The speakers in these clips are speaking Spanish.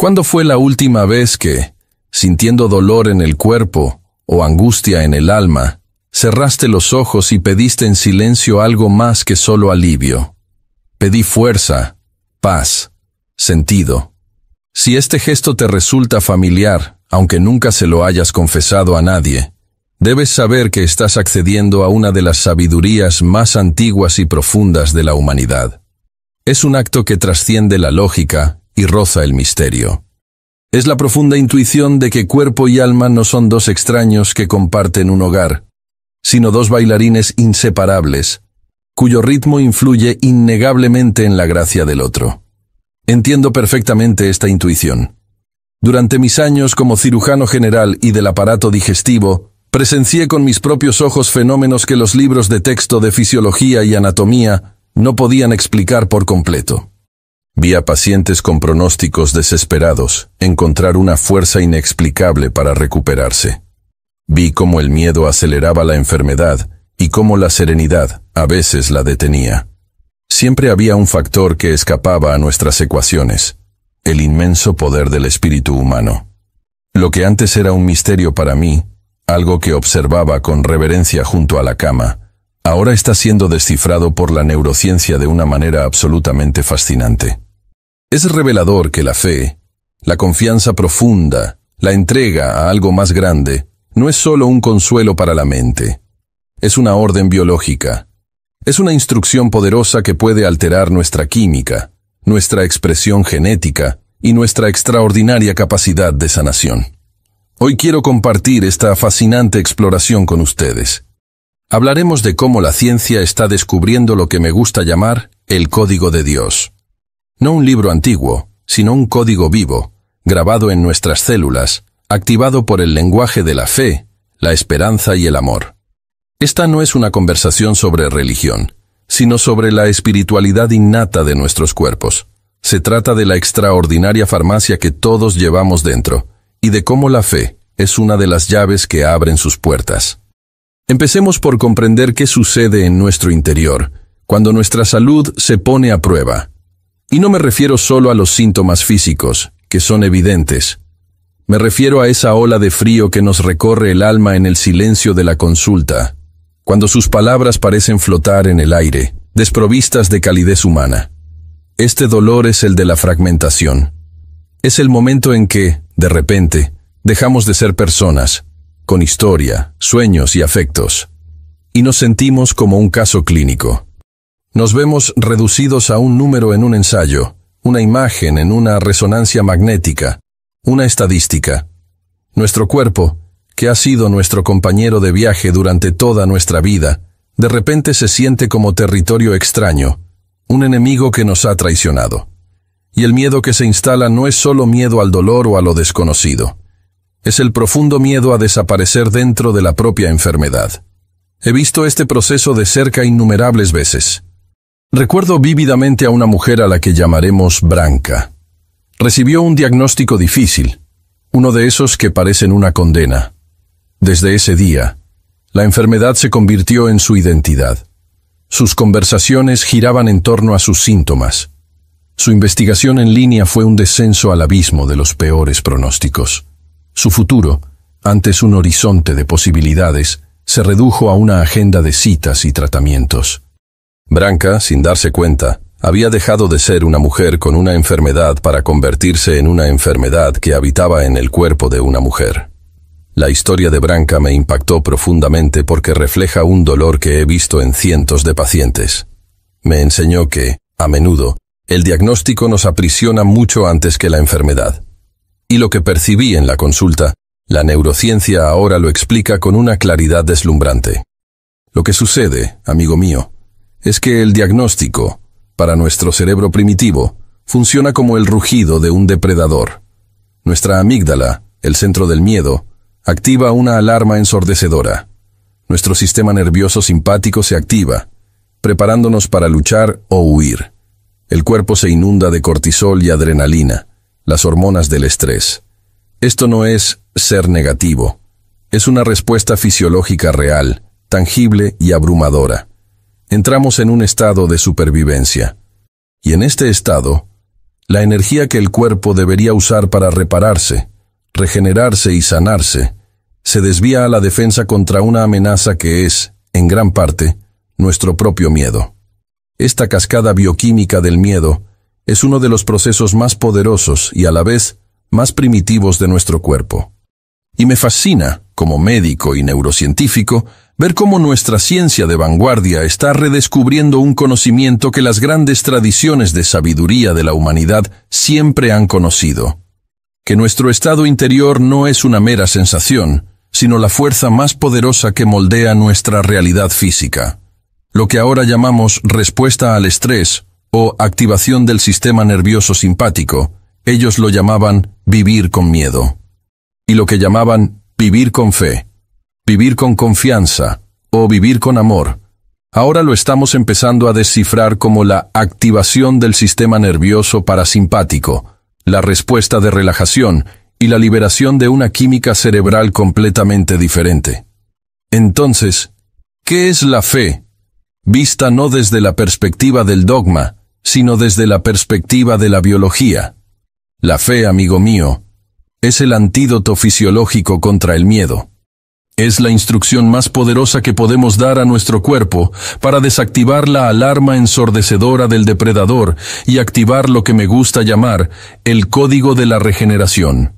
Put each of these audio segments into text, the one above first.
¿Cuándo fue la última vez que, sintiendo dolor en el cuerpo o angustia en el alma, cerraste los ojos y pediste en silencio algo más que solo alivio? Pedí fuerza, paz, sentido. Si este gesto te resulta familiar, aunque nunca se lo hayas confesado a nadie, debes saber que estás accediendo a una de las sabidurías más antiguas y profundas de la humanidad. Es un acto que trasciende la lógica y roza el misterio. Es la profunda intuición de que cuerpo y alma no son dos extraños que comparten un hogar, sino dos bailarines inseparables, cuyo ritmo influye innegablemente en la gracia del otro. Entiendo perfectamente esta intuición. Durante mis años como cirujano general y del aparato digestivo, presencié con mis propios ojos fenómenos que los libros de texto de fisiología y anatomía no podían explicar por completo. Vi a pacientes con pronósticos desesperados encontrar una fuerza inexplicable para recuperarse. Vi cómo el miedo aceleraba la enfermedad y cómo la serenidad a veces la detenía. Siempre había un factor que escapaba a nuestras ecuaciones: el inmenso poder del espíritu humano. Lo que antes era un misterio para mí, algo que observaba con reverencia junto a la cama, ahora está siendo descifrado por la neurociencia de una manera absolutamente fascinante. Es revelador que la fe, la confianza profunda, la entrega a algo más grande, no es solo un consuelo para la mente. Es una orden biológica. Es una instrucción poderosa que puede alterar nuestra química, nuestra expresión genética y nuestra extraordinaria capacidad de sanación. Hoy quiero compartir esta fascinante exploración con ustedes. Hablaremos de cómo la ciencia está descubriendo lo que me gusta llamar el código de Dios. No un libro antiguo, sino un código vivo, grabado en nuestras células, activado por el lenguaje de la fe, la esperanza y el amor. Esta no es una conversación sobre religión, sino sobre la espiritualidad innata de nuestros cuerpos. Se trata de la extraordinaria farmacia que todos llevamos dentro, y de cómo la fe es una de las llaves que abren sus puertas. Empecemos por comprender qué sucede en nuestro interior, cuando nuestra salud se pone a prueba. Y no me refiero solo a los síntomas físicos, que son evidentes. Me refiero a esa ola de frío que nos recorre el alma en el silencio de la consulta, cuando sus palabras parecen flotar en el aire, desprovistas de calidez humana. Este dolor es el de la fragmentación. Es el momento en que, de repente, dejamos de ser personas, con historia, sueños y afectos, y nos sentimos como un caso clínico. Nos vemos reducidos a un número en un ensayo, una imagen en una resonancia magnética, una estadística. Nuestro cuerpo, que ha sido nuestro compañero de viaje durante toda nuestra vida, de repente se siente como territorio extraño, un enemigo que nos ha traicionado. Y el miedo que se instala no es solo miedo al dolor o a lo desconocido. Es el profundo miedo a desaparecer dentro de la propia enfermedad. He visto este proceso de cerca innumerables veces. Recuerdo vívidamente a una mujer a la que llamaremos Branca. Recibió un diagnóstico difícil, uno de esos que parecen una condena. Desde ese día, la enfermedad se convirtió en su identidad. Sus conversaciones giraban en torno a sus síntomas. Su investigación en línea fue un descenso al abismo de los peores pronósticos. Su futuro, antes un horizonte de posibilidades, se redujo a una agenda de citas y tratamientos. Branca, sin darse cuenta, había dejado de ser una mujer con una enfermedad para convertirse en una enfermedad que habitaba en el cuerpo de una mujer. La historia de Branca me impactó profundamente porque refleja un dolor que he visto en cientos de pacientes. Me enseñó que, a menudo, el diagnóstico nos aprisiona mucho antes que la enfermedad. Y lo que percibí en la consulta, la neurociencia ahora lo explica con una claridad deslumbrante. Lo que sucede, amigo mío, es que el diagnóstico, para nuestro cerebro primitivo, funciona como el rugido de un depredador. Nuestra amígdala, el centro del miedo, activa una alarma ensordecedora. Nuestro sistema nervioso simpático se activa, preparándonos para luchar o huir. El cuerpo se inunda de cortisol y adrenalina, las hormonas del estrés. Esto no es ser negativo, es una respuesta fisiológica real, tangible y abrumadora. Entramos en un estado de supervivencia. Y en este estado, la energía que el cuerpo debería usar para repararse, regenerarse y sanarse, se desvía a la defensa contra una amenaza que es, en gran parte, nuestro propio miedo. Esta cascada bioquímica del miedo es uno de los procesos más poderosos y a la vez más primitivos de nuestro cuerpo. Y me fascina, como médico y neurocientífico, ver cómo nuestra ciencia de vanguardia está redescubriendo un conocimiento que las grandes tradiciones de sabiduría de la humanidad siempre han conocido. Que nuestro estado interior no es una mera sensación, sino la fuerza más poderosa que moldea nuestra realidad física. Lo que ahora llamamos respuesta al estrés o activación del sistema nervioso simpático, ellos lo llamaban vivir con miedo. Y lo que llamaban vivir con fe, vivir con confianza o vivir con amor, ahora lo estamos empezando a descifrar como la activación del sistema nervioso parasimpático, la respuesta de relajación y la liberación de una química cerebral completamente diferente. Entonces, ¿qué es la fe? Vista no desde la perspectiva del dogma, sino desde la perspectiva de la biología. La fe, amigo mío, es el antídoto fisiológico contra el miedo. Es la instrucción más poderosa que podemos dar a nuestro cuerpo para desactivar la alarma ensordecedora del depredador y activar lo que me gusta llamar el código de la regeneración.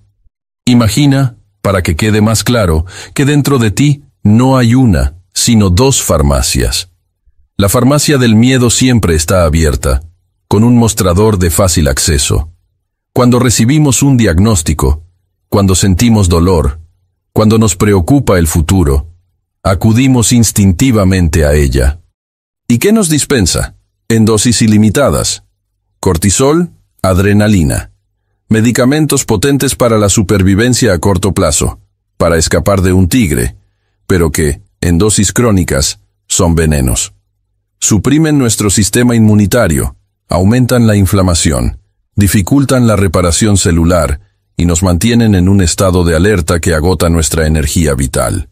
Imagina, para que quede más claro, que dentro de ti no hay una, sino dos farmacias. La farmacia del miedo siempre está abierta, con un mostrador de fácil acceso. Cuando recibimos un diagnóstico, cuando sentimos dolor, cuando nos preocupa el futuro, acudimos instintivamente a ella. ¿Y qué nos dispensa? En dosis ilimitadas. Cortisol, adrenalina. Medicamentos potentes para la supervivencia a corto plazo, para escapar de un tigre, pero que, en dosis crónicas, son venenos. Suprimen nuestro sistema inmunitario, aumentan la inflamación, dificultan la reparación celular y nos mantienen en un estado de alerta que agota nuestra energía vital.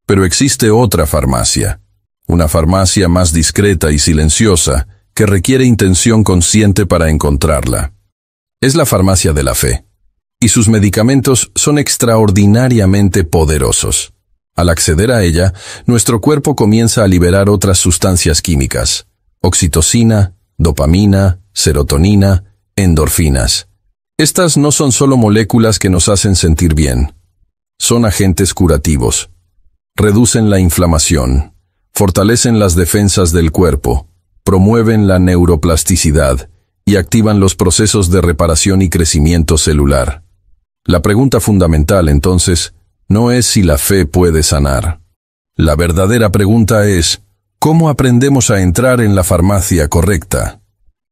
Pero existe otra farmacia, una farmacia más discreta y silenciosa que requiere intención consciente para encontrarla. Es la farmacia de la fe, y sus medicamentos son extraordinariamente poderosos. Al acceder a ella, nuestro cuerpo comienza a liberar otras sustancias químicas: oxitocina, dopamina, serotonina, endorfinas. Estas no son solo moléculas que nos hacen sentir bien. Son agentes curativos. Reducen la inflamación, fortalecen las defensas del cuerpo, promueven la neuroplasticidad y activan los procesos de reparación y crecimiento celular. La pregunta fundamental, entonces, no es si la fe puede sanar. La verdadera pregunta es, ¿cómo aprendemos a entrar en la farmacia correcta?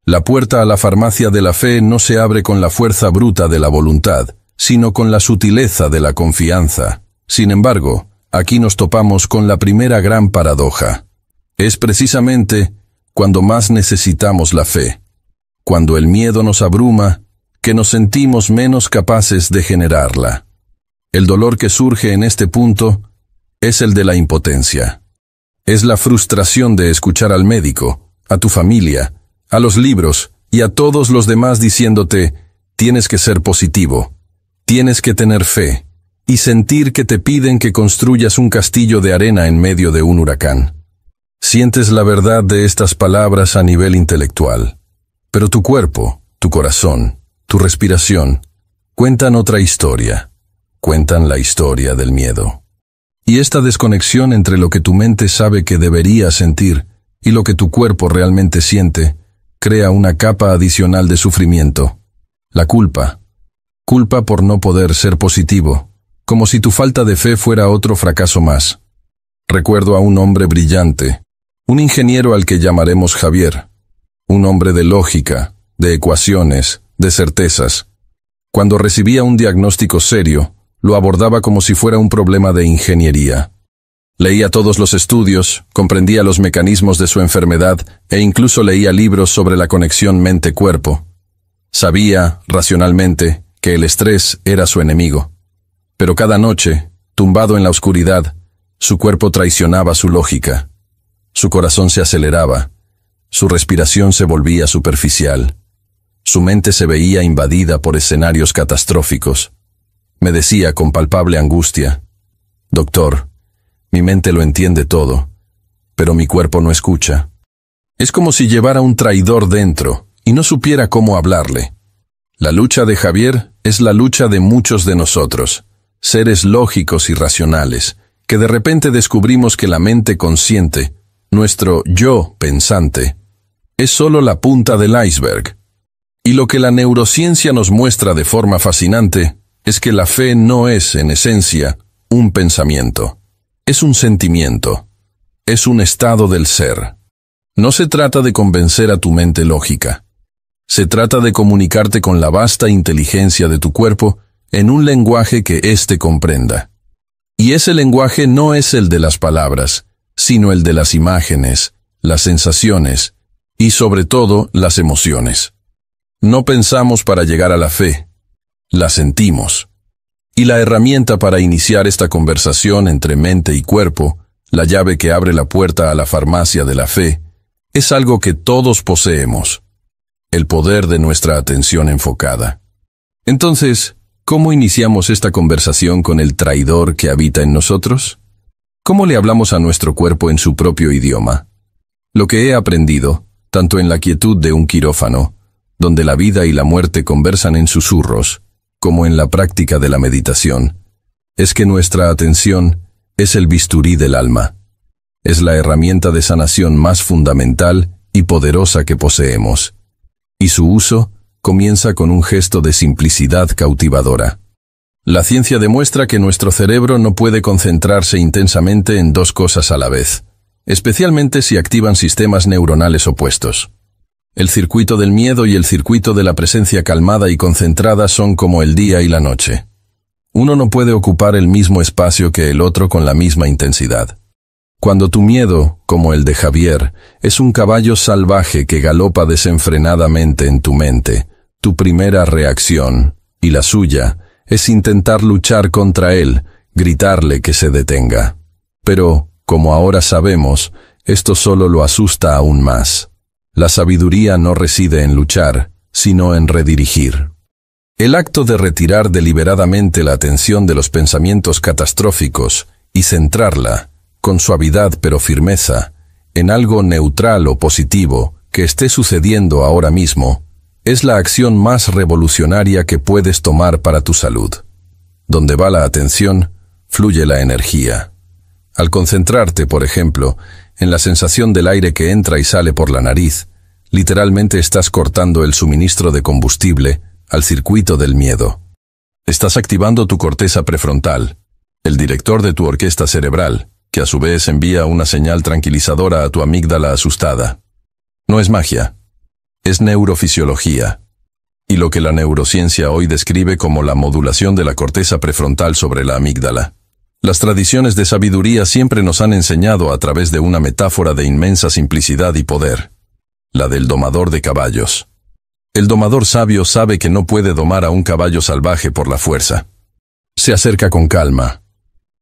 La puerta a la farmacia de la fe no se abre con la fuerza bruta de la voluntad, sino con la sutileza de la confianza. Sin embargo, aquí nos topamos con la primera gran paradoja. Es precisamente cuando más necesitamos la fe, cuando el miedo nos abruma, que nos sentimos menos capaces de generarla. El dolor que surge en este punto es el de la impotencia. Es la frustración de escuchar al médico, a tu familia, a los libros y a todos los demás diciéndote, tienes que ser positivo, tienes que tener fe, y sentir que te piden que construyas un castillo de arena en medio de un huracán. Sientes la verdad de estas palabras a nivel intelectual, pero tu cuerpo, tu corazón, tu respiración, cuentan otra historia, cuentan la historia del miedo. Y esta desconexión entre lo que tu mente sabe que debería sentir y lo que tu cuerpo realmente siente, crea una capa adicional de sufrimiento. La culpa. Culpa por no poder ser positivo, como si tu falta de fe fuera otro fracaso más. Recuerdo a un hombre brillante, un ingeniero al que llamaremos Javier, un hombre de lógica, de ecuaciones, de certezas. Cuando recibía un diagnóstico serio, lo abordaba como si fuera un problema de ingeniería. Leía todos los estudios, comprendía los mecanismos de su enfermedad e incluso leía libros sobre la conexión mente-cuerpo. Sabía, racionalmente, que el estrés era su enemigo. Pero cada noche, tumbado en la oscuridad, su cuerpo traicionaba su lógica. Su corazón se aceleraba, su respiración se volvía superficial. Su mente se veía invadida por escenarios catastróficos. Me decía con palpable angustia: «Doctor, mi mente lo entiende todo, pero mi cuerpo no escucha». Es como si llevara un traidor dentro y no supiera cómo hablarle. La lucha de Javier es la lucha de muchos de nosotros, seres lógicos y racionales, que de repente descubrimos que la mente consciente, nuestro yo pensante, es solo la punta del iceberg. Y lo que la neurociencia nos muestra de forma fascinante es que la fe no es, en esencia, un pensamiento. Es un sentimiento. Es un estado del ser. No se trata de convencer a tu mente lógica. Se trata de comunicarte con la vasta inteligencia de tu cuerpo en un lenguaje que éste comprenda. Y ese lenguaje no es el de las palabras, sino el de las imágenes, las sensaciones y, sobre todo, las emociones. No pensamos para llegar a la fe, la sentimos. Y la herramienta para iniciar esta conversación entre mente y cuerpo, la llave que abre la puerta a la farmacia de la fe, es algo que todos poseemos: el poder de nuestra atención enfocada. Entonces, ¿cómo iniciamos esta conversación con el traidor que habita en nosotros? ¿Cómo le hablamos a nuestro cuerpo en su propio idioma? Lo que he aprendido, tanto en la quietud de un quirófano, donde la vida y la muerte conversan en susurros, como en la práctica de la meditación, es que nuestra atención es el bisturí del alma. Es la herramienta de sanación más fundamental y poderosa que poseemos, y su uso comienza con un gesto de simplicidad cautivadora. La ciencia demuestra que nuestro cerebro no puede concentrarse intensamente en dos cosas a la vez, especialmente si activan sistemas neuronales opuestos. El circuito del miedo y el circuito de la presencia calmada y concentrada son como el día y la noche. Uno no puede ocupar el mismo espacio que el otro con la misma intensidad. Cuando tu miedo, como el de Javier, es un caballo salvaje que galopa desenfrenadamente en tu mente, tu primera reacción, y la suya, es intentar luchar contra él, gritarle que se detenga. Pero, como ahora sabemos, esto solo lo asusta aún más. La sabiduría no reside en luchar, sino en redirigir. El acto de retirar deliberadamente la atención de los pensamientos catastróficos y centrarla, con suavidad pero firmeza, en algo neutral o positivo que esté sucediendo ahora mismo, es la acción más revolucionaria que puedes tomar para tu salud. Donde va la atención, fluye la energía. Al concentrarte, por ejemplo, en la sensación del aire que entra y sale por la nariz, literalmente estás cortando el suministro de combustible al circuito del miedo. Estás activando tu corteza prefrontal, el director de tu orquesta cerebral, que a su vez envía una señal tranquilizadora a tu amígdala asustada. No es magia, es neurofisiología, y lo que la neurociencia hoy describe como la modulación de la corteza prefrontal sobre la amígdala. Las tradiciones de sabiduría siempre nos han enseñado a través de una metáfora de inmensa simplicidad y poder, la del domador de caballos. El domador sabio sabe que no puede domar a un caballo salvaje por la fuerza. Se acerca con calma,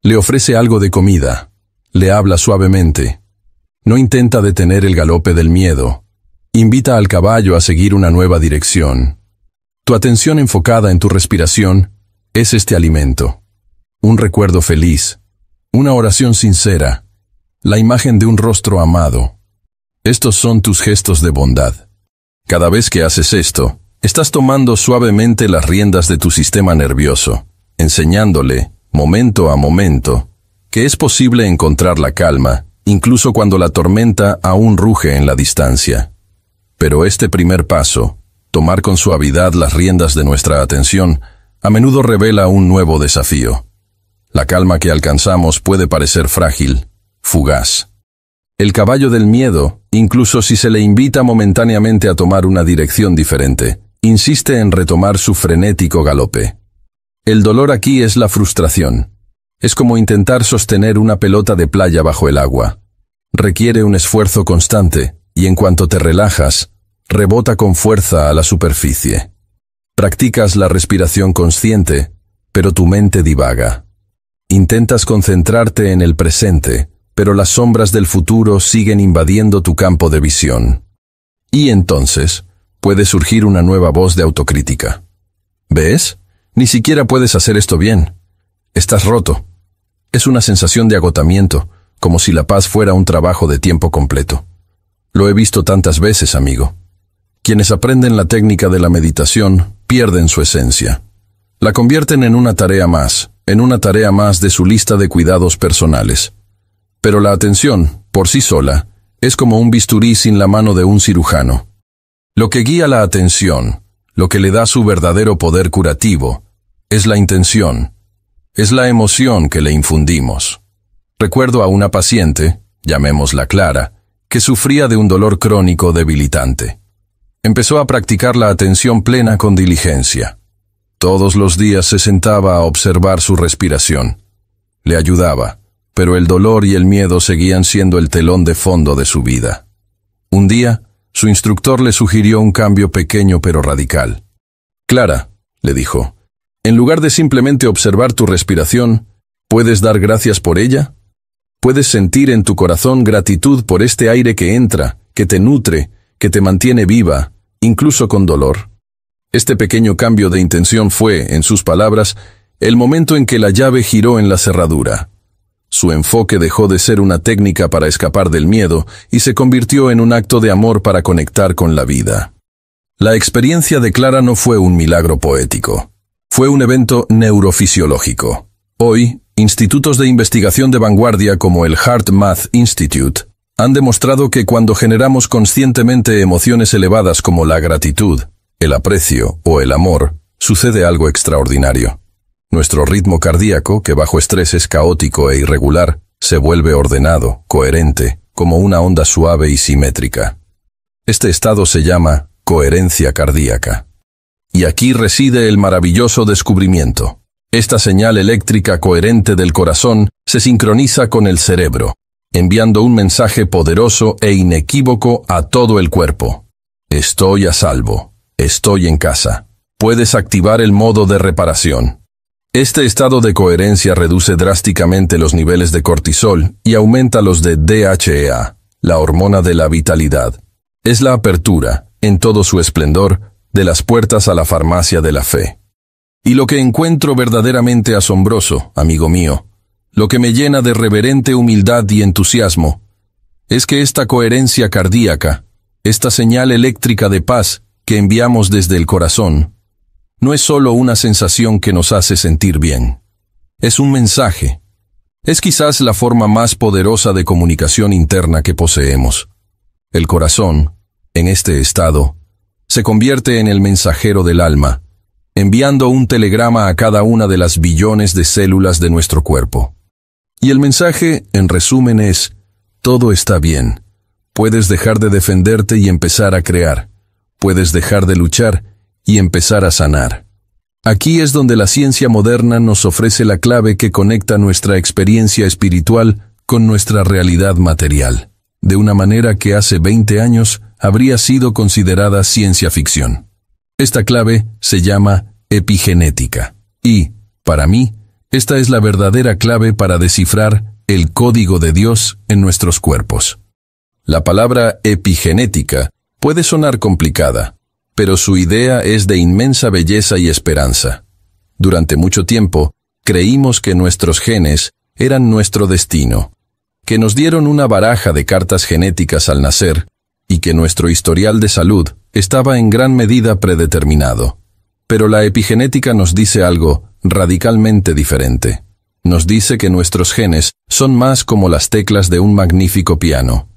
le ofrece algo de comida, le habla suavemente. No intenta detener el galope del miedo, invita al caballo a seguir una nueva dirección. Tu atención enfocada en tu respiración es este alimento. Un recuerdo feliz, una oración sincera, la imagen de un rostro amado. Estos son tus gestos de bondad. Cada vez que haces esto, estás tomando suavemente las riendas de tu sistema nervioso, enseñándole, momento a momento, que es posible encontrar la calma, incluso cuando la tormenta aún ruge en la distancia. Pero este primer paso, tomar con suavidad las riendas de nuestra atención, a menudo revela un nuevo desafío. La calma que alcanzamos puede parecer frágil, fugaz. El caballo del miedo, incluso si se le invita momentáneamente a tomar una dirección diferente, insiste en retomar su frenético galope. El dolor aquí es la frustración. Es como intentar sostener una pelota de playa bajo el agua. Requiere un esfuerzo constante, y en cuanto te relajas, rebota con fuerza a la superficie. Practicas la respiración consciente, pero tu mente divaga. Intentas concentrarte en el presente, pero las sombras del futuro siguen invadiendo tu campo de visión. Y entonces, puede surgir una nueva voz de autocrítica. ¿Ves? Ni siquiera puedes hacer esto bien. Estás roto. Es una sensación de agotamiento, como si la paz fuera un trabajo de tiempo completo. Lo he visto tantas veces, amigo. Quienes aprenden la técnica de la meditación pierden su esencia. La convierten en una tarea más de su lista de cuidados personales. Pero la atención, por sí sola, es como un bisturí sin la mano de un cirujano. Lo que guía la atención, lo que le da su verdadero poder curativo, es la intención, es la emoción que le infundimos. Recuerdo a una paciente, llamémosla Clara, que sufría de un dolor crónico debilitante. Empezó a practicar la atención plena con diligencia. Todos los días se sentaba a observar su respiración. Le ayudaba, pero el dolor y el miedo seguían siendo el telón de fondo de su vida. Un día, su instructor le sugirió un cambio pequeño pero radical. «Clara», le dijo, «en lugar de simplemente observar tu respiración, ¿puedes dar gracias por ella? ¿Puedes sentir en tu corazón gratitud por este aire que entra, que te nutre, que te mantiene viva, incluso con dolor?» Este pequeño cambio de intención fue, en sus palabras, el momento en que la llave giró en la cerradura. Su enfoque dejó de ser una técnica para escapar del miedo y se convirtió en un acto de amor para conectar con la vida. La experiencia de Clara no fue un milagro poético. Fue un evento neurofisiológico. Hoy, institutos de investigación de vanguardia como el HeartMath Institute han demostrado que cuando generamos conscientemente emociones elevadas como la gratitud, el aprecio o el amor, sucede algo extraordinario. Nuestro ritmo cardíaco, que bajo estrés es caótico e irregular, se vuelve ordenado, coherente, como una onda suave y simétrica. Este estado se llama coherencia cardíaca. Y aquí reside el maravilloso descubrimiento. Esta señal eléctrica coherente del corazón se sincroniza con el cerebro, enviando un mensaje poderoso e inequívoco a todo el cuerpo. Estoy a salvo. Estoy en casa. Puedes activar el modo de reparación. Este estado de coherencia reduce drásticamente los niveles de cortisol y aumenta los de DHEA, la hormona de la vitalidad. Es la apertura, en todo su esplendor, de las puertas a la farmacia de la fe. Y lo que encuentro verdaderamente asombroso, amigo mío, lo que me llena de reverente humildad y entusiasmo, es que esta coherencia cardíaca, esta señal eléctrica de paz que enviamos desde el corazón, no es solo una sensación que nos hace sentir bien. Es un mensaje. Es quizás la forma más poderosa de comunicación interna que poseemos. El corazón, en este estado, se convierte en el mensajero del alma, enviando un telegrama a cada una de las billones de células de nuestro cuerpo. Y el mensaje, en resumen, es: todo está bien. Puedes dejar de defenderte y empezar a crear. Puedes dejar de luchar y empezar a sanar. Aquí es donde la ciencia moderna nos ofrece la clave que conecta nuestra experiencia espiritual con nuestra realidad material, de una manera que hace 20 años habría sido considerada ciencia ficción. Esta clave se llama epigenética. Y, para mí, esta es la verdadera clave para descifrar el código de Dios en nuestros cuerpos. La palabra epigenética puede sonar complicada, pero su idea es de inmensa belleza y esperanza. Durante mucho tiempo, creímos que nuestros genes eran nuestro destino, que nos dieron una baraja de cartas genéticas al nacer y que nuestro historial de salud estaba en gran medida predeterminado. Pero la epigenética nos dice algo radicalmente diferente. Nos dice que nuestros genes son más como las teclas de un magnífico piano.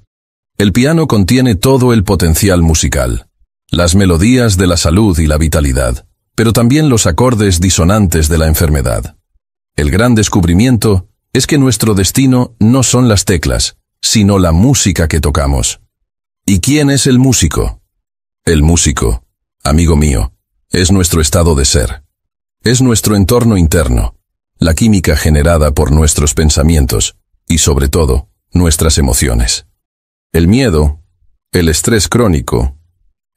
El piano contiene todo el potencial musical, las melodías de la salud y la vitalidad, pero también los acordes disonantes de la enfermedad. El gran descubrimiento es que nuestro destino no son las teclas, sino la música que tocamos. ¿Y quién es el músico? El músico, amigo mío, es nuestro estado de ser. Es nuestro entorno interno, la química generada por nuestros pensamientos y, sobre todo, nuestras emociones. El miedo, el estrés crónico,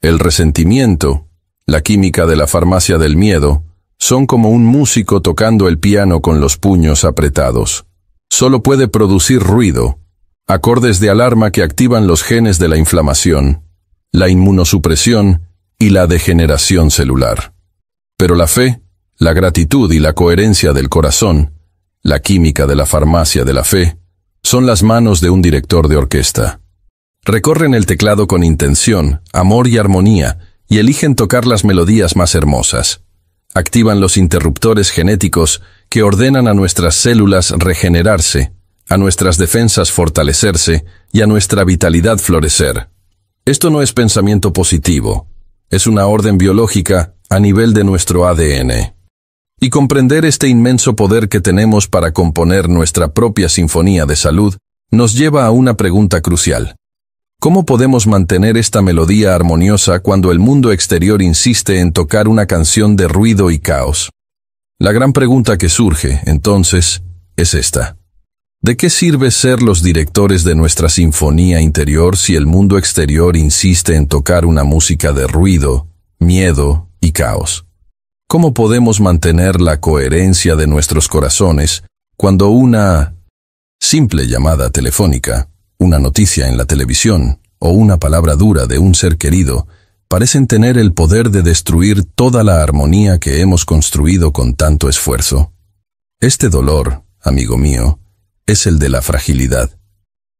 el resentimiento, la química de la farmacia del miedo, son como un músico tocando el piano con los puños apretados. Solo puede producir ruido, acordes de alarma que activan los genes de la inflamación, la inmunosupresión y la degeneración celular. Pero la fe, la gratitud y la coherencia del corazón, la química de la farmacia de la fe, son las manos de un director de orquesta. Recorren el teclado con intención, amor y armonía, y eligen tocar las melodías más hermosas. Activan los interruptores genéticos que ordenan a nuestras células regenerarse, a nuestras defensas fortalecerse y a nuestra vitalidad florecer. Esto no es pensamiento positivo, es una orden biológica a nivel de nuestro ADN. Y comprender este inmenso poder que tenemos para componer nuestra propia sinfonía de salud nos lleva a una pregunta crucial. ¿Cómo podemos mantener esta melodía armoniosa cuando el mundo exterior insiste en tocar una canción de ruido y caos? La gran pregunta que surge, entonces, es esta. ¿De qué sirve ser los directores de nuestra sinfonía interior si el mundo exterior insiste en tocar una música de ruido, miedo y caos? ¿Cómo podemos mantener la coherencia de nuestros corazones cuando una simple llamada telefónica, una noticia en la televisión o una palabra dura de un ser querido parecen tener el poder de destruir toda la armonía que hemos construido con tanto esfuerzo? Este dolor, amigo mío, es el de la fragilidad.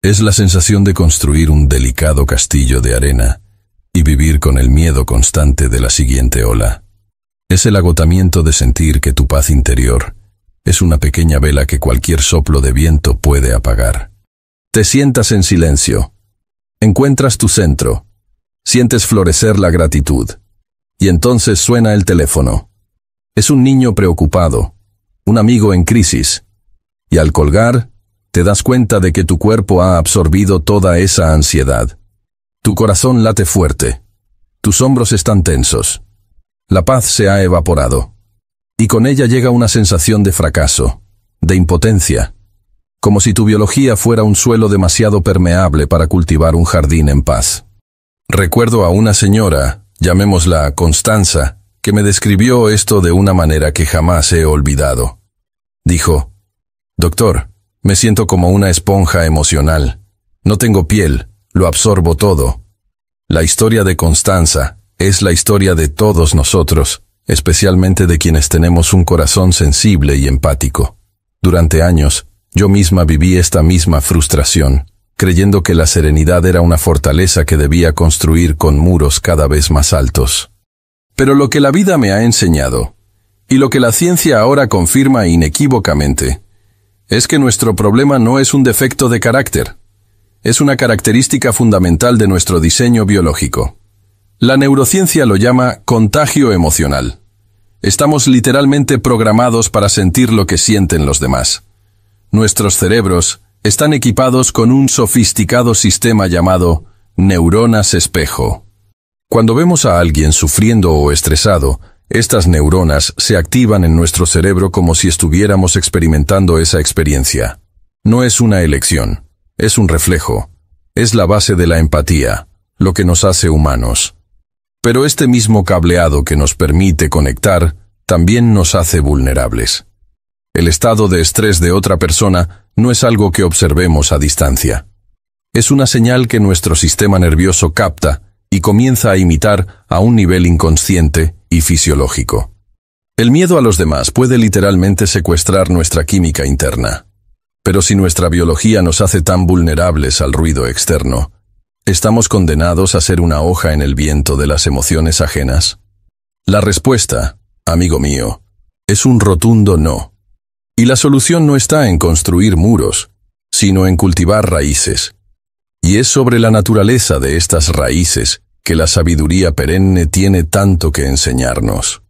Es la sensación de construir un delicado castillo de arena y vivir con el miedo constante de la siguiente ola. Es el agotamiento de sentir que tu paz interior es una pequeña vela que cualquier soplo de viento puede apagar. Te sientas en silencio. Encuentras tu centro. Sientes florecer la gratitud. Y entonces suena el teléfono. Es un niño preocupado, un amigo en crisis. Y al colgar, te das cuenta de que tu cuerpo ha absorbido toda esa ansiedad. Tu corazón late fuerte. Tus hombros están tensos. La paz se ha evaporado. Y con ella llega una sensación de fracaso, de impotencia, como si tu biología fuera un suelo demasiado permeable para cultivar un jardín en paz. Recuerdo a una señora, llamémosla Constanza, que me describió esto de una manera que jamás he olvidado. Dijo: «Doctor, me siento como una esponja emocional. No tengo piel, lo absorbo todo». La historia de Constanza es la historia de todos nosotros, especialmente de quienes tenemos un corazón sensible y empático. Durante años, yo misma viví esta misma frustración, creyendo que la serenidad era una fortaleza que debía construir con muros cada vez más altos. Pero lo que la vida me ha enseñado, y lo que la ciencia ahora confirma inequívocamente, es que nuestro problema no es un defecto de carácter, es una característica fundamental de nuestro diseño biológico. La neurociencia lo llama contagio emocional. Estamos literalmente programados para sentir lo que sienten los demás. Nuestros cerebros están equipados con un sofisticado sistema llamado neuronas espejo. Cuando vemos a alguien sufriendo o estresado, estas neuronas se activan en nuestro cerebro como si estuviéramos experimentando esa experiencia. No es una elección, es un reflejo, es la base de la empatía, lo que nos hace humanos. Pero este mismo cableado que nos permite conectar también nos hace vulnerables. El estado de estrés de otra persona no es algo que observemos a distancia. Es una señal que nuestro sistema nervioso capta y comienza a imitar a un nivel inconsciente y fisiológico. El miedo a los demás puede literalmente secuestrar nuestra química interna. Pero si nuestra biología nos hace tan vulnerables al ruido externo, ¿estamos condenados a ser una hoja en el viento de las emociones ajenas? La respuesta, amigo mío, es un rotundo no. Y la solución no está en construir muros, sino en cultivar raíces. Y es sobre la naturaleza de estas raíces que la sabiduría perenne tiene tanto que enseñarnos.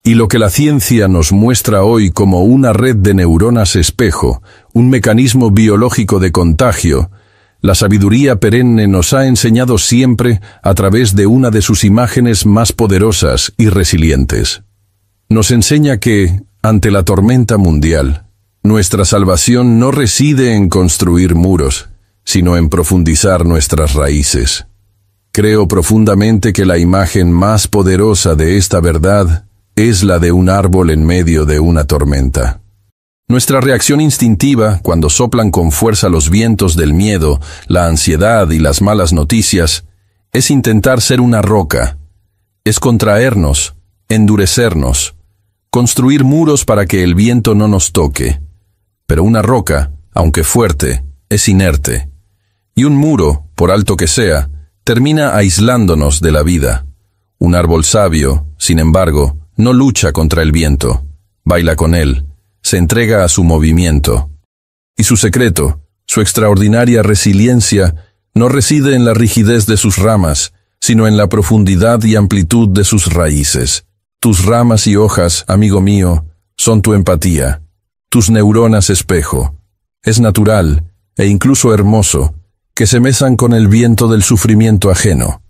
Y lo que la ciencia nos muestra hoy como una red de neuronas espejo, un mecanismo biológico de contagio, la sabiduría perenne nos ha enseñado siempre a través de una de sus imágenes más poderosas y resilientes. Nos enseña que, ante la tormenta mundial, nuestra salvación no reside en construir muros, sino en profundizar nuestras raíces. Creo profundamente que la imagen más poderosa de esta verdad es la de un árbol en medio de una tormenta. Nuestra reacción instintiva, cuando soplan con fuerza los vientos del miedo, la ansiedad y las malas noticias, es intentar ser una roca, Es contraernos, endurecernos, construir muros para que el viento no nos toque. Pero una roca, aunque fuerte, es inerte. Y un muro, por alto que sea, termina aislándonos de la vida. Un árbol sabio, sin embargo, no lucha contra el viento, baila con él, se entrega a su movimiento. Y su secreto, su extraordinaria resiliencia, no reside en la rigidez de sus ramas, sino en la profundidad y amplitud de sus raíces. Tus ramas y hojas, amigo mío, son tu empatía, tus neuronas espejo. Es natural, e incluso hermoso, que se mesan con el viento del sufrimiento ajeno.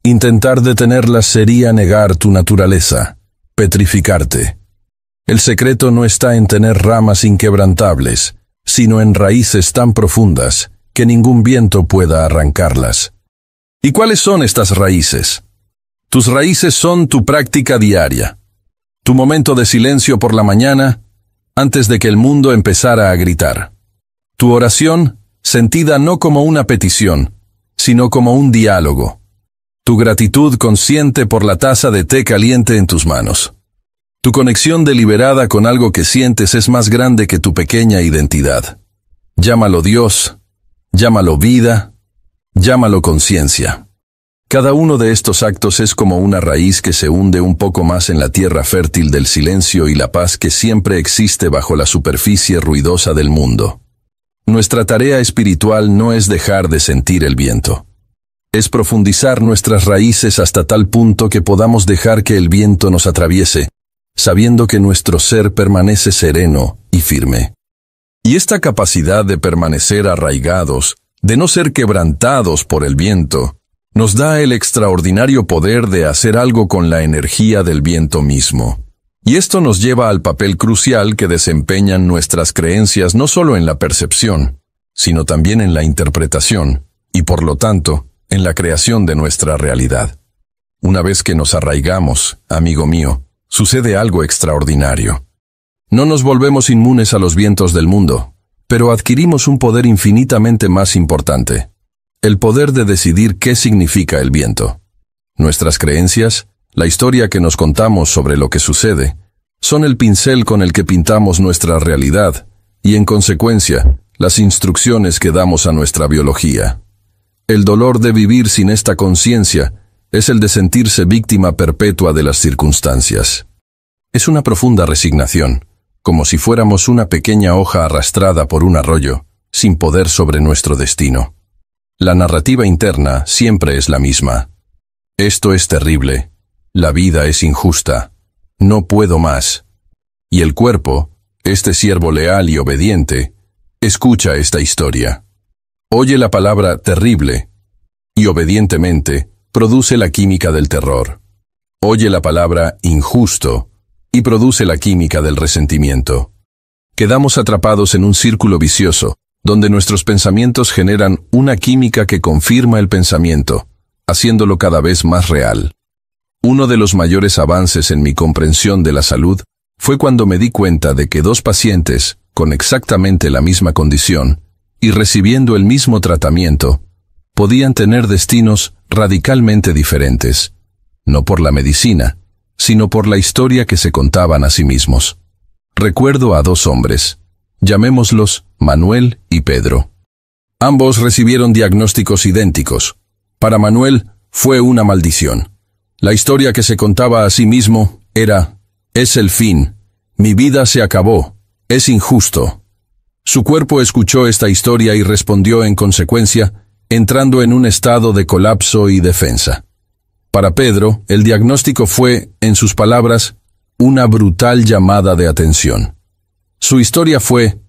Intentar detenerlas sería negar tu naturaleza, petrificarte. El secreto no está en tener ramas inquebrantables, sino en raíces tan profundas que ningún viento pueda arrancarlas. ¿Y cuáles son estas raíces? Tus raíces son tu práctica diaria, tu momento de silencio por la mañana, antes de que el mundo empezara a gritar. Tu oración, sentida no como una petición, sino como un diálogo. Tu gratitud consciente por la taza de té caliente en tus manos. Tu conexión deliberada con algo que sientes es más grande que tu pequeña identidad. Llámalo Dios, llámalo vida, llámalo conciencia. Cada uno de estos actos es como una raíz que se hunde un poco más en la tierra fértil del silencio y la paz que siempre existe bajo la superficie ruidosa del mundo. Nuestra tarea espiritual no es dejar de sentir el viento. Es profundizar nuestras raíces hasta tal punto que podamos dejar que el viento nos atraviese, sabiendo que nuestro ser permanece sereno y firme. Y esta capacidad de permanecer arraigados, de no ser quebrantados por el viento, nos da el extraordinario poder de hacer algo con la energía del viento mismo. Y esto nos lleva al papel crucial que desempeñan nuestras creencias no solo en la percepción, sino también en la interpretación, y por lo tanto, en la creación de nuestra realidad. Una vez que nos arraigamos, amigo mío, sucede algo extraordinario. No nos volvemos inmunes a los vientos del mundo, pero adquirimos un poder infinitamente más importante. El poder de decidir qué significa el viento. Nuestras creencias, la historia que nos contamos sobre lo que sucede, son el pincel con el que pintamos nuestra realidad y, en consecuencia, las instrucciones que damos a nuestra biología. El dolor de vivir sin esta conciencia es el de sentirse víctima perpetua de las circunstancias. Es una profunda resignación, como si fuéramos una pequeña hoja arrastrada por un arroyo, sin poder sobre nuestro destino. La narrativa interna siempre es la misma. Esto es terrible. La vida es injusta. No puedo más. Y el cuerpo, este siervo leal y obediente, escucha esta historia. Oye la palabra terrible y obedientemente produce la química del terror. Oye la palabra injusto y produce la química del resentimiento. Quedamos atrapados en un círculo vicioso, donde nuestros pensamientos generan una química que confirma el pensamiento, haciéndolo cada vez más real. Uno de los mayores avances en mi comprensión de la salud fue cuando me di cuenta de que dos pacientes, con exactamente la misma condición, y recibiendo el mismo tratamiento, podían tener destinos radicalmente diferentes, no por la medicina, sino por la historia que se contaban a sí mismos. Recuerdo a dos hombres, llamémoslos Manuel y Pedro. Ambos recibieron diagnósticos idénticos. Para Manuel fue una maldición. La historia que se contaba a sí mismo era: es el fin, mi vida se acabó, es injusto. Su cuerpo escuchó esta historia y respondió en consecuencia, entrando en un estado de colapso y defensa. Para Pedro, el diagnóstico fue, en sus palabras, una brutal llamada de atención. Su historia fue: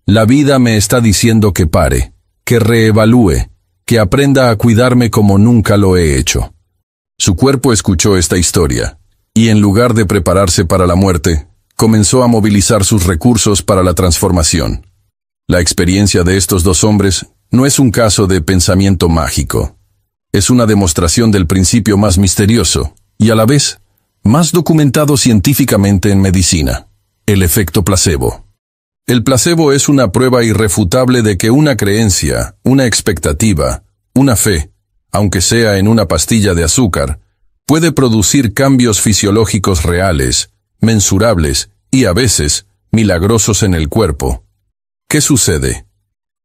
la vida me está diciendo que pare, que reevalúe, que aprenda a cuidarme como nunca lo he hecho. Su cuerpo escuchó esta historia, y en lugar de prepararse para la muerte, comenzó a movilizar sus recursos para la transformación. La experiencia de estos dos hombres no es un caso de pensamiento mágico. Es una demostración del principio más misterioso, y a la vez, más documentado científicamente en medicina: el efecto placebo. El placebo es una prueba irrefutable de que una creencia, una expectativa, una fe, aunque sea en una pastilla de azúcar, Puede producir cambios fisiológicos reales, mensurables y, a veces, milagrosos en el cuerpo. ¿Qué sucede?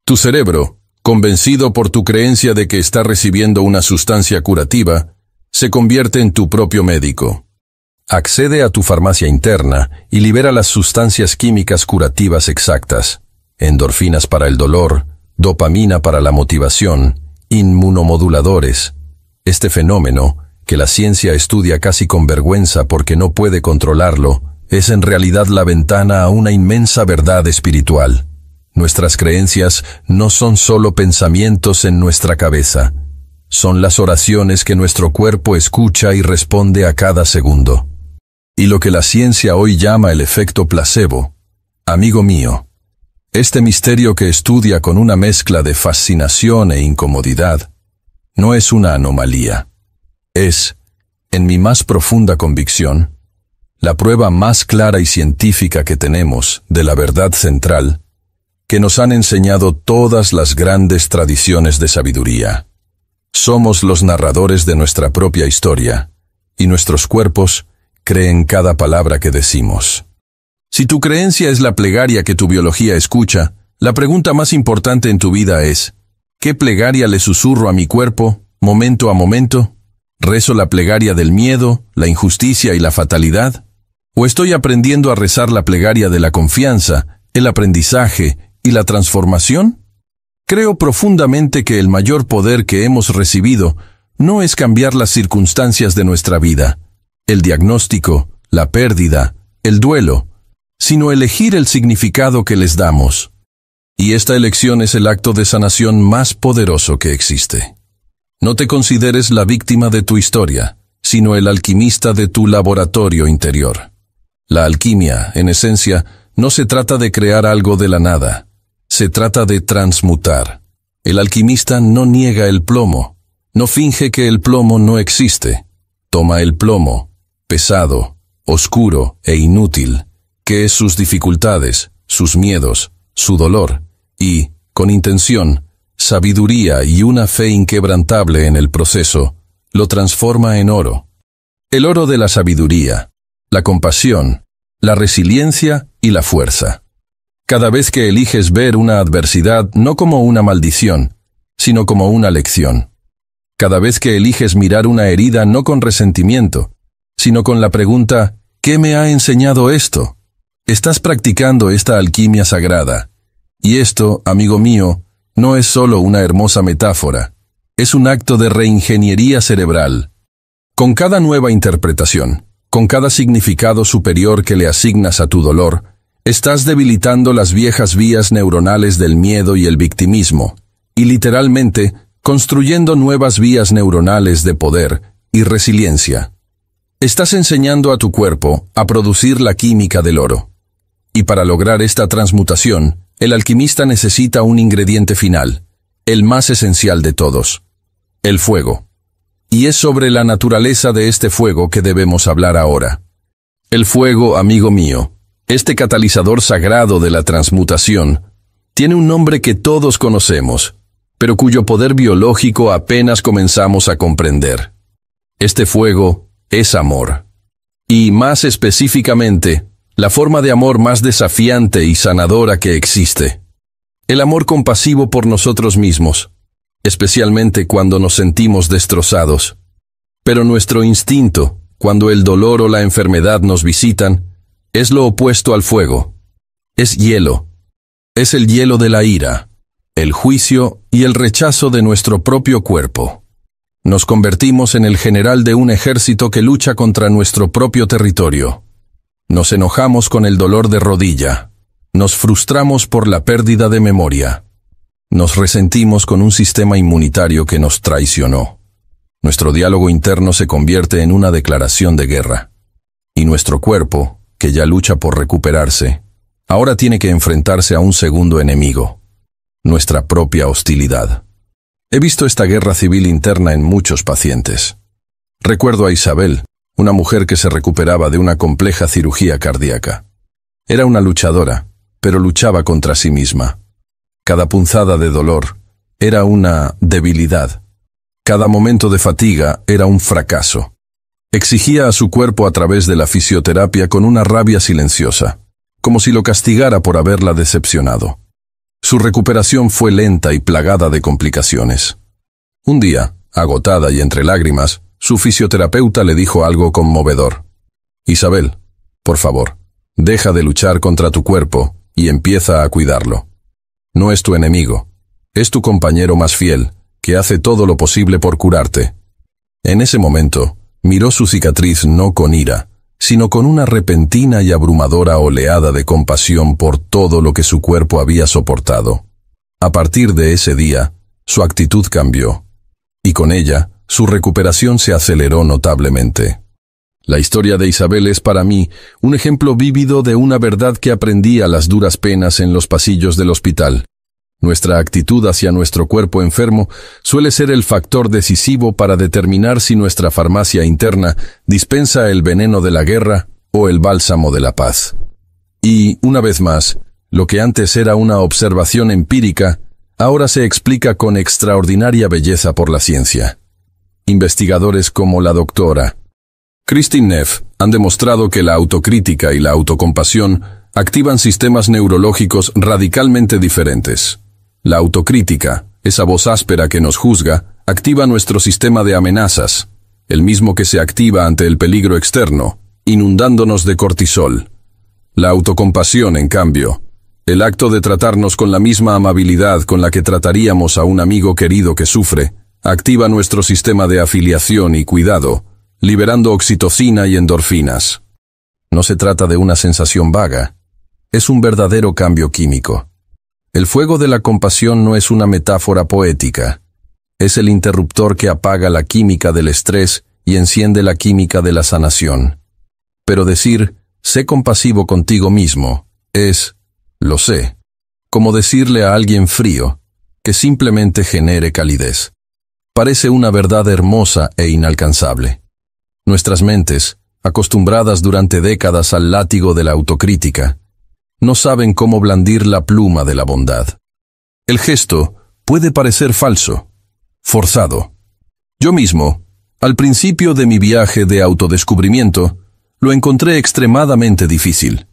Tu cerebro, convencido por tu creencia de que está recibiendo una sustancia curativa, se convierte en tu propio médico. Accede a tu farmacia interna y libera las sustancias químicas curativas exactas: endorfinas para el dolor, dopamina para la motivación, inmunomoduladores. Este fenómeno, que la ciencia estudia casi con vergüenza porque no puede controlarlo, es en realidad la ventana a una inmensa verdad espiritual. Nuestras creencias no son solo pensamientos en nuestra cabeza, son las oraciones que nuestro cuerpo escucha y responde a cada segundo. Y lo que la ciencia hoy llama el efecto placebo. Amigo mío, este misterio que estudia con una mezcla de fascinación e incomodidad, no es una anomalía. Es, en mi más profunda convicción, la prueba más clara y científica que tenemos de la verdad central que nos han enseñado todas las grandes tradiciones de sabiduría. Somos los narradores de nuestra propia historia, y nuestros cuerpos creen cada palabra que decimos. Si tu creencia es la plegaria que tu biología escucha, la pregunta más importante en tu vida es: ¿qué plegaria le susurro a mi cuerpo, momento a momento? ¿Rezo la plegaria del miedo, la injusticia y la fatalidad? ¿O estoy aprendiendo a rezar la plegaria de la confianza, el aprendizaje y la transformación? Creo profundamente que el mayor poder que hemos recibido no es cambiar las circunstancias de nuestra vida, el diagnóstico, la pérdida, el duelo, sino elegir el significado que les damos. Y esta elección es el acto de sanación más poderoso que existe. No te consideres la víctima de tu historia, sino el alquimista de tu laboratorio interior. La alquimia, en esencia, no se trata de crear algo de la nada. Se trata de transmutar. El alquimista no niega el plomo, no finge que el plomo no existe. Toma el plomo, pesado, oscuro e inútil, que es sus dificultades, sus miedos, su dolor, y, con intención, sabiduría y una fe inquebrantable en el proceso, lo transforma en oro. El oro de la sabiduría, la compasión, la resiliencia y la fuerza. Cada vez que eliges ver una adversidad no como una maldición, sino como una lección. Cada vez que eliges mirar una herida no con resentimiento, sino con la pregunta: ¿qué me ha enseñado esto? Estás practicando esta alquimia sagrada. Y esto, amigo mío, no es solo una hermosa metáfora, es un acto de reingeniería cerebral. Con cada nueva interpretación, con cada significado superior que le asignas a tu dolor, estás debilitando las viejas vías neuronales del miedo y el victimismo, y literalmente construyendo nuevas vías neuronales de poder y resiliencia. Estás enseñando a tu cuerpo a producir la química del oro. Y para lograr esta transmutación, el alquimista necesita un ingrediente final, el más esencial de todos: el fuego. Y es sobre la naturaleza de este fuego que debemos hablar ahora. El fuego, amigo mío, este catalizador sagrado de la transmutación, tiene un nombre que todos conocemos, pero cuyo poder biológico apenas comenzamos a comprender. Este fuego es amor. Y más específicamente, la forma de amor más desafiante y sanadora que existe. El amor compasivo por nosotros mismos, especialmente cuando nos sentimos destrozados. Pero nuestro instinto, cuando el dolor o la enfermedad nos visitan, es lo opuesto al fuego. Es hielo. Es el hielo de la ira, el juicio y el rechazo de nuestro propio cuerpo. Nos convertimos en el general de un ejército que lucha contra nuestro propio territorio. Nos enojamos con el dolor de rodilla. Nos frustramos por la pérdida de memoria. Nos resentimos con un sistema inmunitario que nos traicionó. Nuestro diálogo interno se convierte en una declaración de guerra. Y nuestro cuerpo, que ya lucha por recuperarse, ahora tiene que enfrentarse a un segundo enemigo: nuestra propia hostilidad. He visto esta guerra civil interna en muchos pacientes. Recuerdo a Isabel, una mujer que se recuperaba de una compleja cirugía cardíaca. Era una luchadora, pero luchaba contra sí misma. Cada punzada de dolor era una debilidad. Cada momento de fatiga era un fracaso. Exigía a su cuerpo a través de la fisioterapia con una rabia silenciosa, como si lo castigara por haberla decepcionado. Su recuperación fue lenta y plagada de complicaciones. Un día, agotada y entre lágrimas, su fisioterapeuta le dijo algo conmovedor. Isabel, por favor, deja de luchar contra tu cuerpo y empieza a cuidarlo. No es tu enemigo, es tu compañero más fiel, que hace todo lo posible por curarte. En ese momento, miró su cicatriz no con ira, sino con una repentina y abrumadora oleada de compasión por todo lo que su cuerpo había soportado. A partir de ese día, su actitud cambió, y con ella, su recuperación se aceleró notablemente. La historia de Isabel es para mí un ejemplo vívido de una verdad que aprendí a las duras penas en los pasillos del hospital. Nuestra actitud hacia nuestro cuerpo enfermo suele ser el factor decisivo para determinar si nuestra farmacia interna dispensa el veneno de la guerra o el bálsamo de la paz. Y, una vez más, lo que antes era una observación empírica, ahora se explica con extraordinaria belleza por la ciencia. Investigadores como la doctora Kristin Neff han demostrado que la autocrítica y la autocompasión activan sistemas neurológicos radicalmente diferentes. La autocrítica, esa voz áspera que nos juzga, activa nuestro sistema de amenazas, el mismo que se activa ante el peligro externo, inundándonos de cortisol. La autocompasión, en cambio, el acto de tratarnos con la misma amabilidad con la que trataríamos a un amigo querido que sufre, activa nuestro sistema de afiliación y cuidado, liberando oxitocina y endorfinas. No se trata de una sensación vaga, es un verdadero cambio químico. El fuego de la compasión no es una metáfora poética, es el interruptor que apaga la química del estrés y enciende la química de la sanación. Pero decir, sé compasivo contigo mismo, es, lo sé, como decirle a alguien frío, que simplemente genere calidez. Parece una verdad hermosa e inalcanzable. Nuestras mentes, acostumbradas durante décadas al látigo de la autocrítica, no saben cómo blandir la pluma de la bondad. El gesto puede parecer falso, forzado. Yo mismo, al principio de mi viaje de autodescubrimiento, lo encontré extremadamente difícil.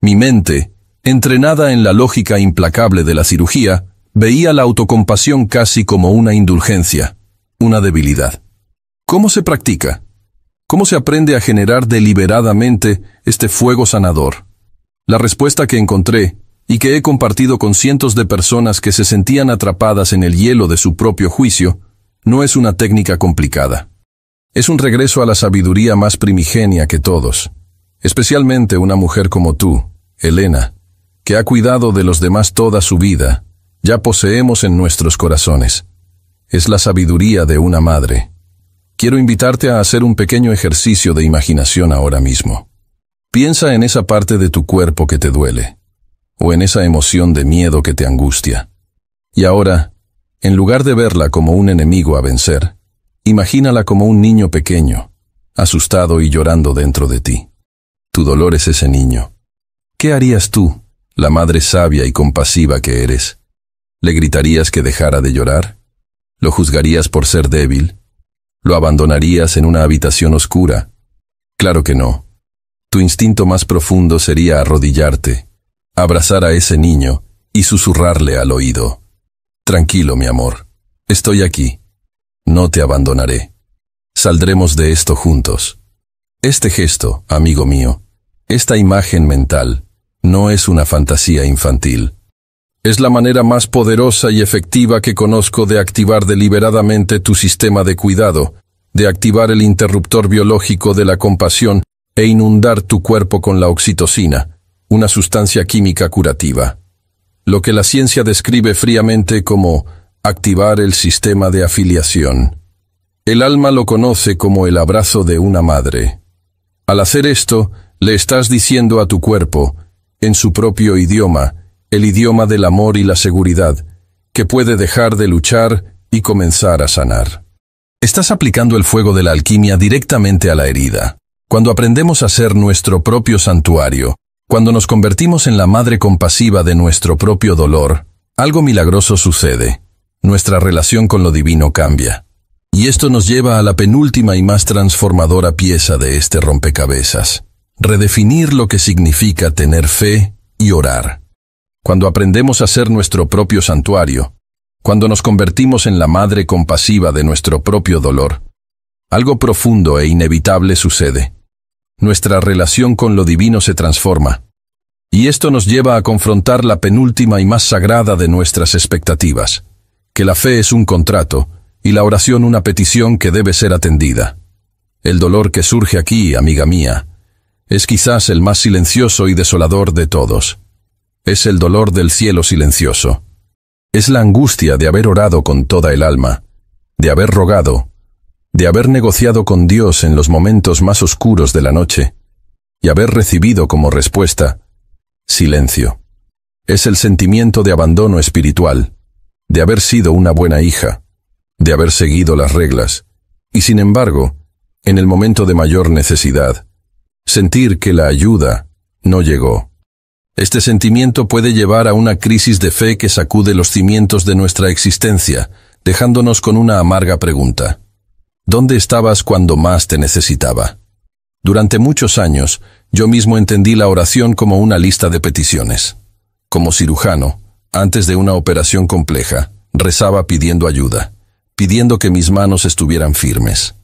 Mi mente, entrenada en la lógica implacable de la cirugía, veía la autocompasión casi como una indulgencia, una debilidad. ¿Cómo se practica? ¿Cómo se aprende a generar deliberadamente este fuego sanador? La respuesta que encontré, y que he compartido con cientos de personas que se sentían atrapadas en el hielo de su propio juicio, no es una técnica complicada. Es un regreso a la sabiduría más primigenia que todos, especialmente una mujer como tú, Elena, que ha cuidado de los demás toda su vida, ya poseemos en nuestros corazones. Es la sabiduría de una madre. Quiero invitarte a hacer un pequeño ejercicio de imaginación ahora mismo. Piensa en esa parte de tu cuerpo que te duele, o en esa emoción de miedo que te angustia. Y ahora, en lugar de verla como un enemigo a vencer, imagínala como un niño pequeño, asustado y llorando dentro de ti. Tu dolor es ese niño. ¿Qué harías tú, la madre sabia y compasiva que eres? ¿Le gritarías que dejara de llorar? ¿Lo juzgarías por ser débil? ¿Lo abandonarías en una habitación oscura? Claro que no. Tu instinto más profundo sería arrodillarte, abrazar a ese niño y susurrarle al oído. Tranquilo, mi amor, estoy aquí. No te abandonaré. Saldremos de esto juntos. Este gesto, amigo mío, esta imagen mental, no es una fantasía infantil. Es la manera más poderosa y efectiva que conozco de activar deliberadamente tu sistema de cuidado, de activar el interruptor biológico de la compasión e inundar tu cuerpo con la oxitocina, una sustancia química curativa. Lo que la ciencia describe fríamente como activar el sistema de afiliación. El alma lo conoce como el abrazo de una madre. Al hacer esto, le estás diciendo a tu cuerpo, en su propio idioma, el idioma del amor y la seguridad, que puede dejar de luchar y comenzar a sanar. Estás aplicando el fuego de la alquimia directamente a la herida. Cuando aprendemos a ser nuestro propio santuario, cuando nos convertimos en la madre compasiva de nuestro propio dolor, algo milagroso sucede. Nuestra relación con lo divino cambia. Y esto nos lleva a la penúltima y más transformadora pieza de este rompecabezas: redefinir lo que significa tener fe y orar. Cuando aprendemos a ser nuestro propio santuario, cuando nos convertimos en la madre compasiva de nuestro propio dolor, algo profundo e inevitable sucede. Nuestra relación con lo divino se transforma. Y esto nos lleva a confrontar la penúltima y más sagrada de nuestras expectativas: que la fe es un contrato y la oración una petición que debe ser atendida. El dolor que surge aquí, amiga mía, es quizás el más silencioso y desolador de todos. Es el dolor del cielo silencioso. Es la angustia de haber orado con toda el alma, de haber rogado, de haber negociado con Dios en los momentos más oscuros de la noche, y haber recibido como respuesta silencio. Es el sentimiento de abandono espiritual, de haber sido una buena hija, de haber seguido las reglas, y sin embargo, en el momento de mayor necesidad, sentir que la ayuda no llegó. Este sentimiento puede llevar a una crisis de fe que sacude los cimientos de nuestra existencia, dejándonos con una amarga pregunta: ¿dónde estabas cuando más te necesitaba? Durante muchos años, yo mismo entendí la oración como una lista de peticiones. Como cirujano, antes de una operación compleja, rezaba pidiendo ayuda, pidiendo que mis manos estuvieran firmes.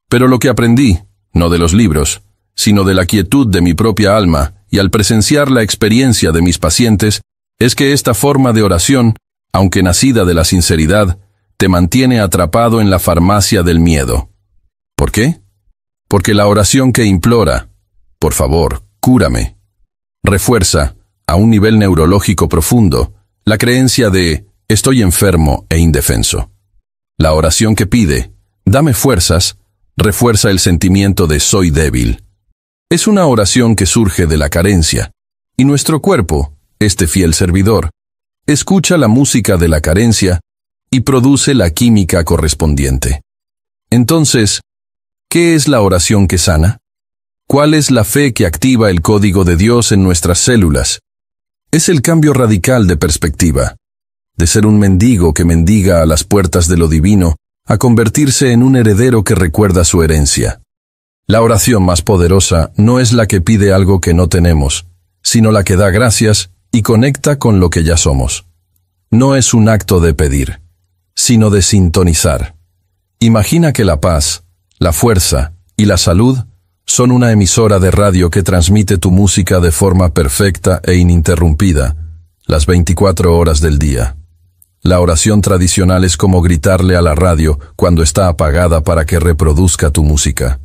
Pero lo que aprendí, no de los libros, sino de la quietud de mi propia alma, y al presenciar la experiencia de mis pacientes, es que esta forma de oración, aunque nacida de la sinceridad, te mantiene atrapado en la farmacia del miedo. ¿Por qué? Porque la oración que implora, por favor, cúrame, refuerza, a un nivel neurológico profundo, la creencia de estoy enfermo e indefenso. La oración que pide, dame fuerzas, refuerza el sentimiento de soy débil. Es una oración que surge de la carencia, y nuestro cuerpo, este fiel servidor, escucha la música de la carencia y produce la química correspondiente. Entonces, ¿qué es la oración que sana? ¿Cuál es la fe que activa el código de Dios en nuestras células? Es el cambio radical de perspectiva, de ser un mendigo que mendiga a las puertas de lo divino, a convertirse en un heredero que recuerda su herencia. La oración más poderosa no es la que pide algo que no tenemos, sino la que da gracias y conecta con lo que ya somos. No es un acto de pedir, sino de sintonizar. Imagina que la paz, la fuerza y la salud son una emisora de radio que transmite tu música de forma perfecta e ininterrumpida, las 24 horas del día. La oración tradicional es como gritarle a la radio cuando está apagada para que reproduzca tu música.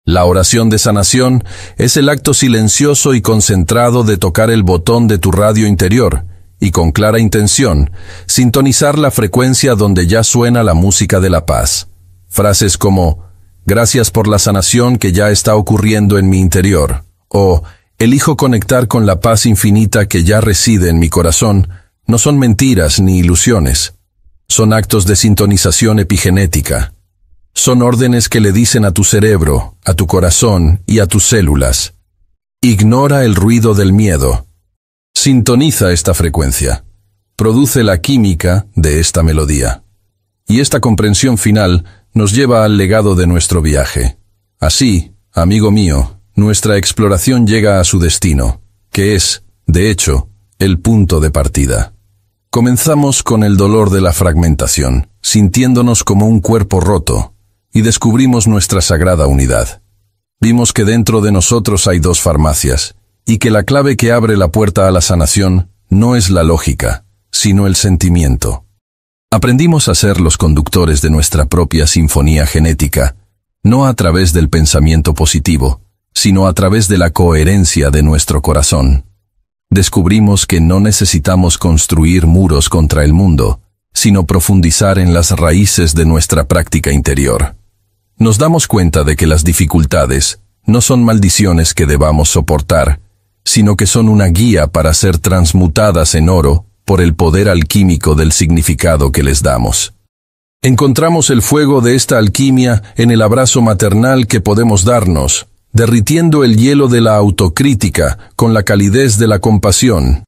La oración de sanación es el acto silencioso y concentrado de tocar el botón de tu radio interior y con clara intención, sintonizar la frecuencia donde ya suena la música de la paz. Frases como gracias por la sanación que ya está ocurriendo en mi interior, o elijo conectar con la paz infinita que ya reside en mi corazón, no son mentiras ni ilusiones. Son actos de sintonización epigenética. Son órdenes que le dicen a tu cerebro, a tu corazón y a tus células: ignora el ruido del miedo. Sintoniza esta frecuencia. Produce la química de esta melodía. Y esta comprensión final nos lleva al legado de nuestro viaje. Así, amigo mío, nuestra exploración llega a su destino, que es, de hecho, el punto de partida. Comenzamos con el dolor de la fragmentación, sintiéndonos como un cuerpo roto, y descubrimos nuestra sagrada unidad. Vimos que dentro de nosotros hay dos farmacias, y que la clave que abre la puerta a la sanación no es la lógica, sino el sentimiento. Aprendimos a ser los conductores de nuestra propia sinfonía genética, no a través del pensamiento positivo, sino a través de la coherencia de nuestro corazón. Descubrimos que no necesitamos construir muros contra el mundo, sino profundizar en las raíces de nuestra práctica interior. Nos damos cuenta de que las dificultades no son maldiciones que debamos soportar, sino que son una guía para ser transmutadas en oro por el poder alquímico del significado que les damos. Encontramos el fuego de esta alquimia en el abrazo maternal que podemos darnos, derritiendo el hielo de la autocrítica con la calidez de la compasión.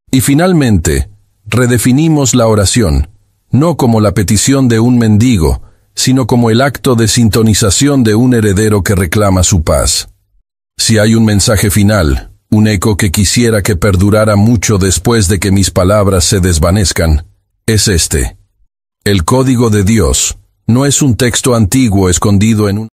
Y finalmente, redefinimos la oración, no como la petición de un mendigo, sino como el acto de sintonización de un heredero que reclama su paz. Si hay un mensaje final, un eco que quisiera que perdurara mucho después de que mis palabras se desvanezcan, es este. El código de Dios no es un texto antiguo escondido en un